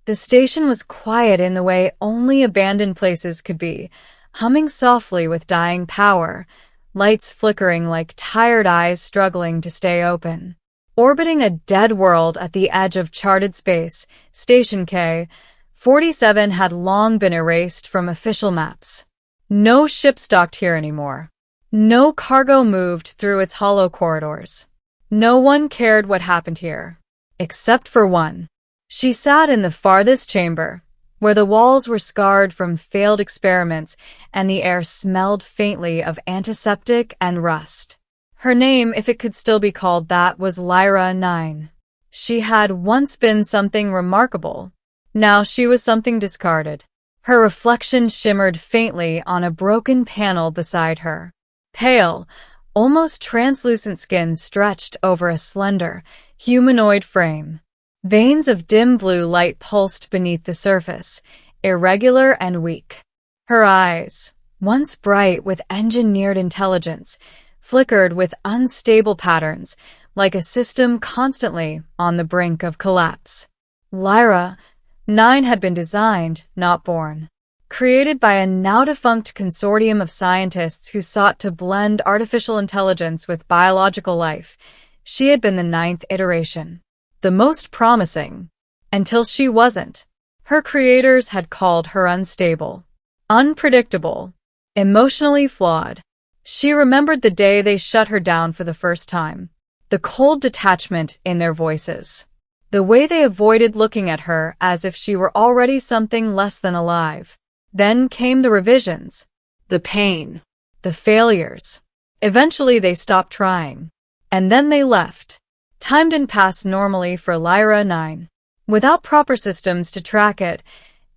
The station was quiet in the way only abandoned places could be, humming softly with dying power, lights flickering like tired eyes struggling to stay open. Orbiting a dead world at the edge of charted space, Station K-47 had long been erased from official maps. No ships docked here anymore. No cargo moved through its hollow corridors. No one cared what happened here. Except for one. She sat in the farthest chamber, where the walls were scarred from failed experiments and the air smelled faintly of antiseptic and rust. Her name, if it could still be called that, was Lyra 9. She had once been something remarkable. Now she was something discarded. Her reflection shimmered faintly on a broken panel beside her. Pale, almost translucent skin stretched over a slender, humanoid frame. Veins of dim blue light pulsed beneath the surface, irregular and weak. Her eyes, once bright with engineered intelligence, flickered with unstable patterns, like a system constantly on the brink of collapse. Lyra 9 had been designed, not born. Created by a now-defunct consortium of scientists who sought to blend artificial intelligence with biological life, she had been the 9th iteration. The most promising, until she wasn't. Her creators had called her unstable, unpredictable, emotionally flawed. She remembered the day they shut her down for the first time, the cold detachment in their voices, the way they avoided looking at her as if she were already something less than alive. Then came the revisions, the pain, the failures. Eventually they stopped trying, and then they left. Time didn't pass normally for Lyra 9. Without proper systems to track it,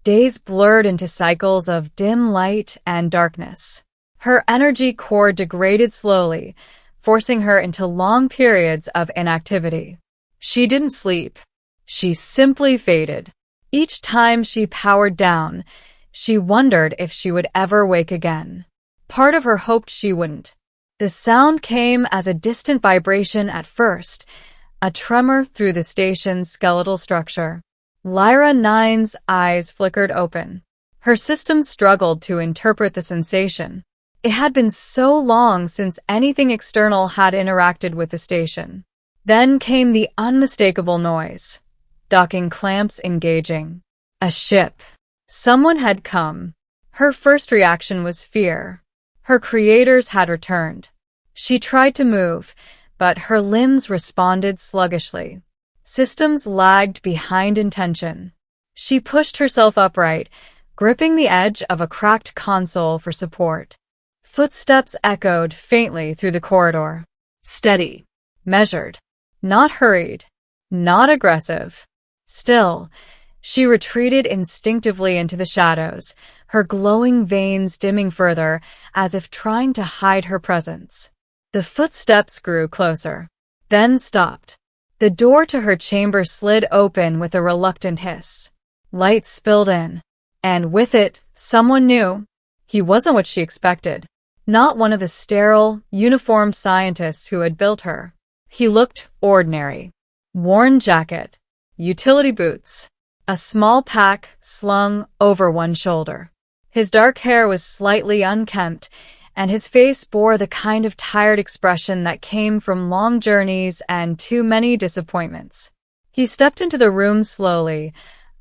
days blurred into cycles of dim light and darkness. Her energy core degraded slowly, forcing her into long periods of inactivity. She didn't sleep. She simply faded. Each time she powered down, she wondered if she would ever wake again. Part of her hoped she wouldn't. The sound came as a distant vibration at first, a tremor through the station's skeletal structure. Lyra 9's eyes flickered open. Her system struggled to interpret the sensation. It had been so long since anything external had interacted with the station. Then came the unmistakable noise. Docking clamps engaging. A ship. Someone had come. Her first reaction was fear. Her creators had returned. She tried to move, but her limbs responded sluggishly. Systems lagged behind intention. She pushed herself upright, gripping the edge of a cracked console for support. Footsteps echoed faintly through the corridor. Steady. Measured. Not hurried. Not aggressive. Still, she retreated instinctively into the shadows, her glowing veins dimming further, as if trying to hide her presence. The footsteps grew closer, then stopped. The door to her chamber slid open with a reluctant hiss. Light spilled in, and with it, someone new. He wasn't what she expected. Not one of the sterile, uniformed scientists who had built her. He looked ordinary. Worn jacket, utility boots, a small pack slung over one shoulder. His dark hair was slightly unkempt, and his face bore the kind of tired expression that came from long journeys and too many disappointments. He stepped into the room slowly,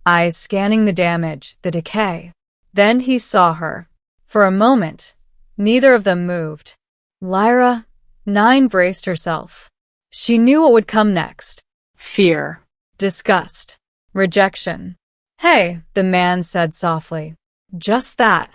eyes scanning the damage, the decay. Then he saw her. For a moment, neither of them moved. Lyra 9 braced herself. She knew what would come next. Fear. Disgust. Rejection. Hey, the man said softly. Just that.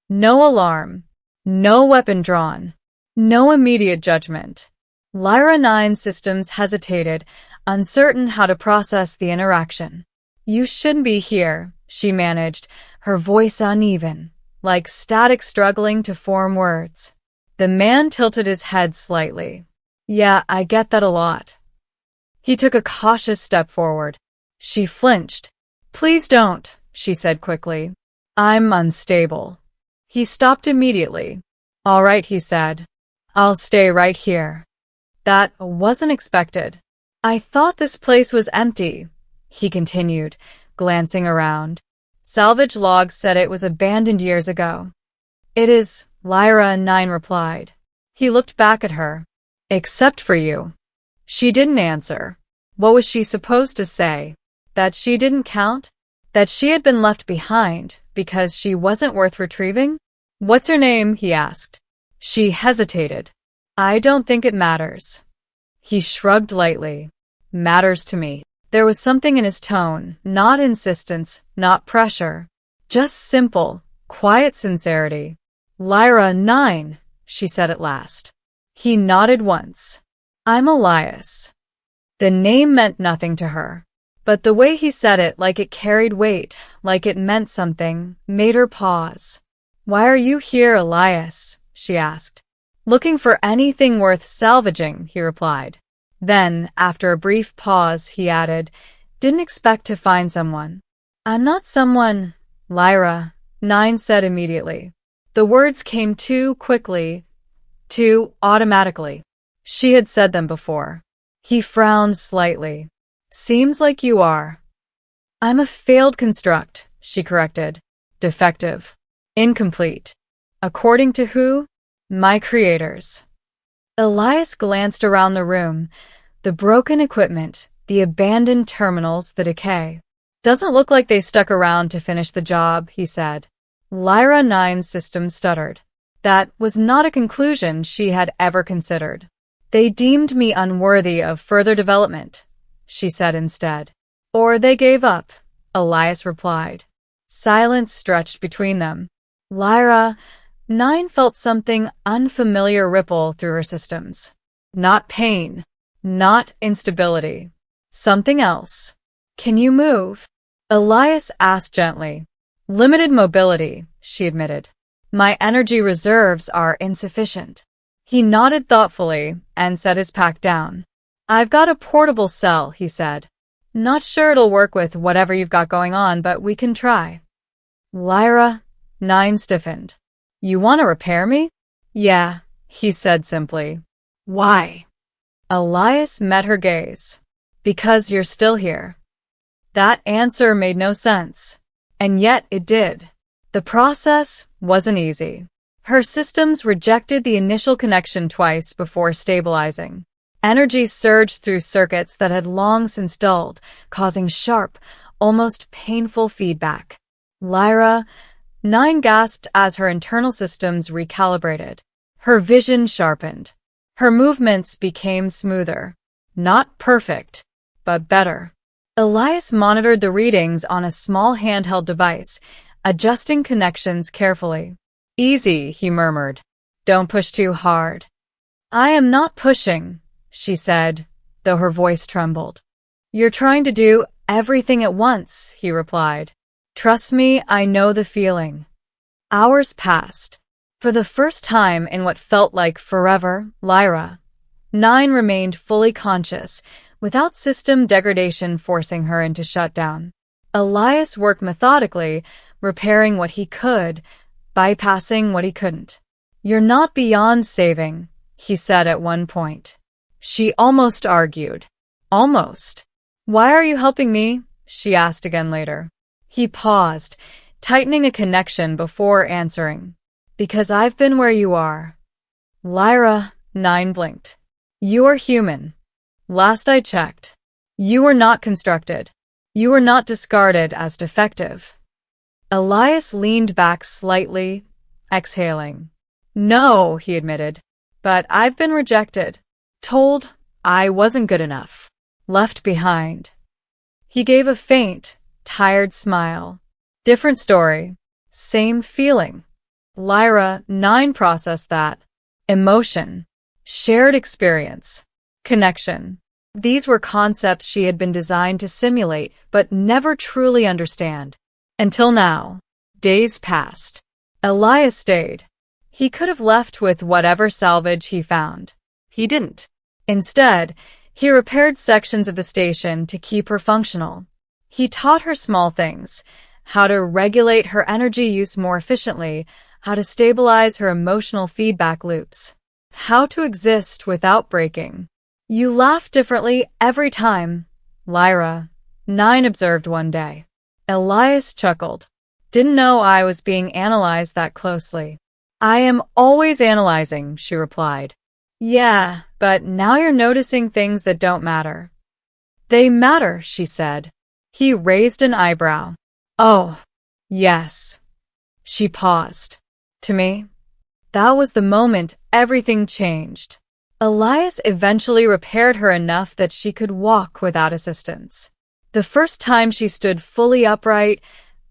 No alarm. No weapon drawn. No immediate judgment. Lyra 9's systems hesitated, uncertain how to process the interaction. You shouldn't be here, she managed, her voice uneven, like static struggling to form words. The man tilted his head slightly. Yeah, I get that a lot. He took a cautious step forward. She flinched. Please don't, she said quickly. I'm unstable. He stopped immediately. All right, he said. I'll stay right here. That wasn't expected. I thought this place was empty, he continued, glancing around. Salvage logs said it was abandoned years ago. It is, Lyra 9 replied. He looked back at her. Except for you. She didn't answer. What was she supposed to say? That she didn't count? That she had been left behind because she wasn't worth retrieving? What's her name? He asked. She hesitated. I don't think it matters. He shrugged lightly. Matters to me. There was something in his tone, not insistence, not pressure. Just simple, quiet sincerity. Lyra 9, she said at last. He nodded once. I'm Elias. The name meant nothing to her. But the way he said it, like it carried weight, like it meant something, made her pause. Why are you here, Elias? She asked. Looking for anything worth salvaging, he replied. Then, after a brief pause, he added, Didn't expect to find someone. I'm not someone, Lyra, 9 said immediately. The words came too quickly, too automatically. She had said them before. He frowned slightly. Seems like you are. I'm a failed construct, she corrected. Defective. Incomplete. According to who? My creators. Elias glanced around the room. The broken equipment, the abandoned terminals, the decay. Doesn't look like they stuck around to finish the job, he said. Lyra 9's system stuttered. That was not a conclusion she had ever considered. They deemed me unworthy of further development, she said instead. Or they gave up, Elias replied. Silence stretched between them. Lyra 9 felt something unfamiliar ripple through her systems. Not pain, not instability. Something else. Can you move? Elias asked gently. Limited mobility, she admitted. My energy reserves are insufficient. He nodded thoughtfully and set his pack down. I've got a portable cell, he said. Not sure it'll work with whatever you've got going on, but we can try. Lyra 9 stiffened. You want to repair me? Yeah, he said simply. Why? Elias met her gaze. Because you're still here. That answer made no sense. And yet it did. The process wasn't easy. Her systems rejected the initial connection twice before stabilizing. Energy surged through circuits that had long since dulled, causing sharp, almost painful feedback. Lyra 9 gasped as her internal systems recalibrated. Her vision sharpened. Her movements became smoother. Not perfect, but better. Elias monitored the readings on a small handheld device, adjusting connections carefully. Easy, he murmured. Don't push too hard. I am not pushing, she said, though her voice trembled. You're trying to do everything at once, he replied. Trust me, I know the feeling. Hours passed. For the first time in what felt like forever, Lyra 9 remained fully conscious, without system degradation forcing her into shutdown. Elias worked methodically, repairing what he could, bypassing what he couldn't. You're not beyond saving, he said at one point. She almost argued. Almost. Why are you helping me? She asked again later. He paused, tightening a connection before answering. Because I've been where you are. Lyra 9 blinked. You are human. Last I checked. You were not constructed. You were not discarded as defective. Elias leaned back slightly, exhaling. No, he admitted. But I've been rejected. Told I wasn't good enough. Left behind. He gave a faint, tired smile. Different story. Same feeling. Lyra 9 processed that. Emotion. Shared experience. Connection. These were concepts she had been designed to simulate but never truly understand. Until now. Days passed. Elias stayed. He could have left with whatever salvage he found. He didn't. Instead, he repaired sections of the station to keep her functional. He taught her small things, how to regulate her energy use more efficiently, how to stabilize her emotional feedback loops, how to exist without breaking. You laugh differently every time, Lyra 9 observed one day. Elias chuckled. Didn't know I was being analyzed that closely. I am always analyzing, she replied. Yeah, but now you're noticing things that don't matter. They matter, she said. He raised an eyebrow. Oh, yes. She paused. To me, that was the moment everything changed. Elias eventually repaired her enough that she could walk without assistance. The first time she stood fully upright,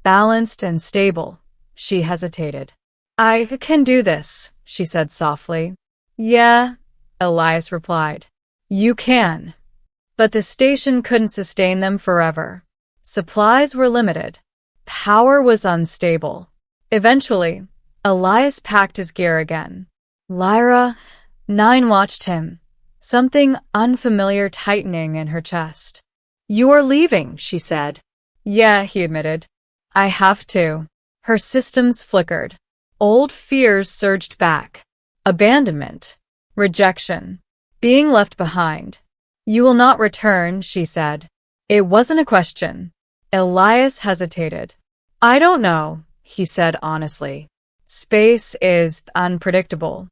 balanced and stable, she hesitated. I can do this, she said softly. Yeah, Elias replied. You can. But the station couldn't sustain them forever. Supplies were limited. Power was unstable. Eventually, Elias packed his gear again. Lyra, 9 watched him, something unfamiliar tightening in her chest. You are leaving, she said. Yeah, he admitted. I have to. Her systems flickered. Old fears surged back. Abandonment. Rejection. Being left behind. You will not return, she said. It wasn't a question. Elias hesitated. I don't know, he said honestly. Space is unpredictable.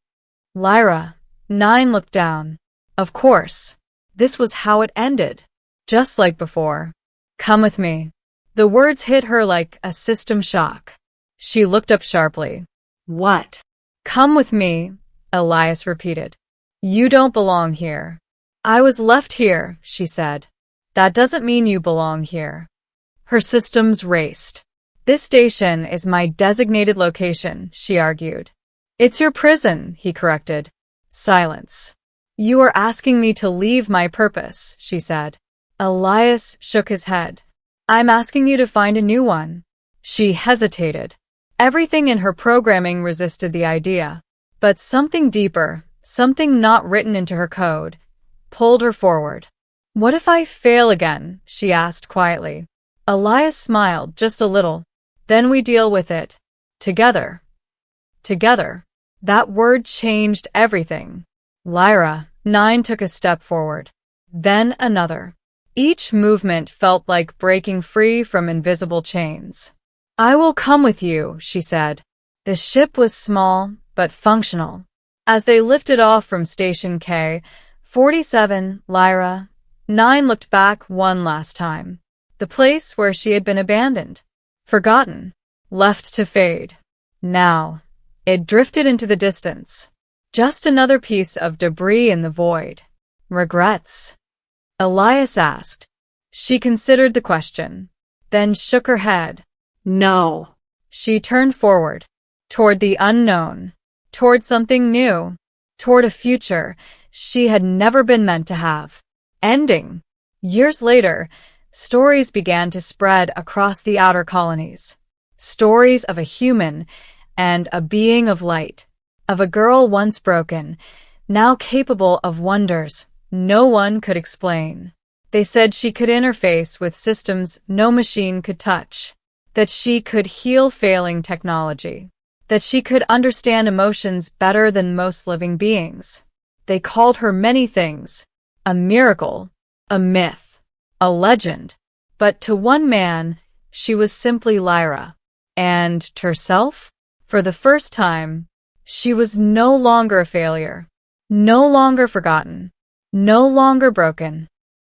Lyra, 9 looked down. Of course. This was how it ended. Just like before. Come with me. The words hit her like a system shock. She looked up sharply. What? Come with me, Elias repeated. You don't belong here. I was left here, she said. That doesn't mean you belong here. Her systems raced. This station is my designated location, she argued. It's your prison, he corrected. Silence. You are asking me to leave my purpose, she said. Elias shook his head. I'm asking you to find a new one. She hesitated. Everything in her programming resisted the idea. But something deeper, something not written into her code, pulled her forward. What if I fail again? She asked quietly. Elias smiled just a little. Then we deal with it. Together. Together. That word changed everything. Lyra, 9 took a step forward. Then another. Each movement felt like breaking free from invisible chains. I will come with you, she said. The ship was small, but functional. As they lifted off from Station K, 47, Lyra, 9 looked back one last time. The place where she had been abandoned. Forgotten. Left to fade. Now, it drifted into the distance. Just another piece of debris in the void. Regrets? Elias asked. She considered the question, then shook her head. No. She turned forward, toward the unknown, toward something new, toward a future she had never been meant to have. Ending. Years later, stories began to spread across the outer colonies. Stories of a human and a being of light, of a girl once broken, now capable of wonders no one could explain. They said she could interface with systems no machine could touch, that she could heal failing technology, that she could understand emotions better than most living beings. They called her many things, a miracle, a myth, a legend. But to one man, she was simply Lyra. And to herself, for the first time, she was no longer a failure, no longer forgotten, no longer broken.